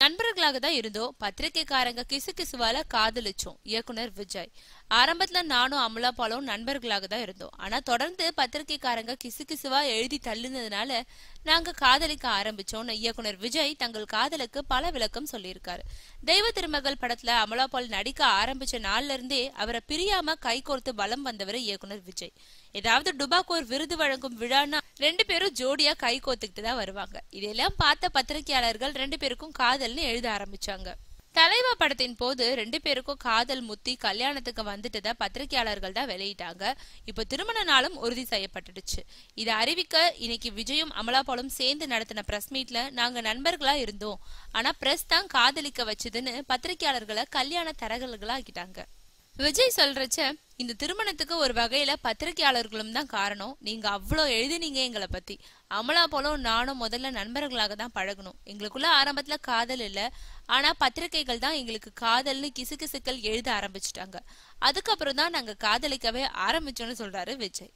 நண்பர்களாக தான் இருந்தோம். பத்திரிகைக்காரங்க கிசுகிசுவால காதலிச்சோம். இயக்குனர் விஜய். ஆரம்பத்துல நானும் அமலா பாலும் நண்பர்களாக தான் இருந்தோம். ஆனா தொடர்ந்து பத்திரிகைக்காரங்க கிசுகிசுவா எழுதி தள்ளுனதுனால நாங்க காதலிக்க ஆரம்பிச்சோம்னு இயக்குனர் விஜய் தங்கள் காதலுக்கு பல விளக்கம் சொல்லியிருக்காரு. தெய்வ திருமகள் படத்துல அமலா பால் நடிக்க ஆரம்பிச்ச நாள்ல இருந்தே அவரை பிரியாம கைகோர்த்து வலம் வந்தவர் இயக்குனர் விஜய். ஏதாவது டுபாக்கூர் விருது வழங்கும் விழான்னா 2 பேரும் ஜோடியா கை கோத்துக்கிட்டு தான் வருவாங்க. இதெல்லாம் பார்த்த பத்திரிகையாளர்கள் 2 பேருக்கும் காதல்னு எழுத ஆரம்பிச்சாங்க. தலைவா படத்தின் போது 2 பேருக்கும் காதல் முத்தி கல்யாணத்துக்கு வந்துட்டத பத்திரிகையாளர்கள் தான் வெளியிட்டாங்க. இப்ப திருமண நாளும் உறுதி செய்யப்பட்டுடுச்சு. இதை அறிவிக்க இன்னைக்கு விஜயும் அமலா பாலும் சேர்ந்து நடத்தின பிரஸ் மீட்ல நாங்க நண்பர்களா இருந்தோம், ஆனா பிரஸ் தான் காதலிக்க வச்சதுன்னு பத்திரிகையாளர்களை கல்யாண தரகர்களா ஆக்கிட்டாங்க. விஜய் சொல்றச்ச, இந்த திருமணத்துக்கு ஒரு வகையில பத்திரிகையாளர்களும் தான் காரணம். நீங்க அவ்வளோ எழுதினீங்க எங்களை பத்தி. அமலா போலும் நானும் முதல்ல நண்பர்களாக தான் பழகணும். எங்களுக்குள்ள ஆரம்பத்துல காதல் இல்ல, ஆனா பத்திரிகைகள் தான் எங்களுக்கு காதல்னு கிசுகிசுக்கள் எழுத ஆரம்பிச்சுட்டாங்க. அதுக்கப்புறம் தான் நாங்க காதலிக்கவே ஆரம்பிச்சோம்னு சொல்றாரு விஜய்.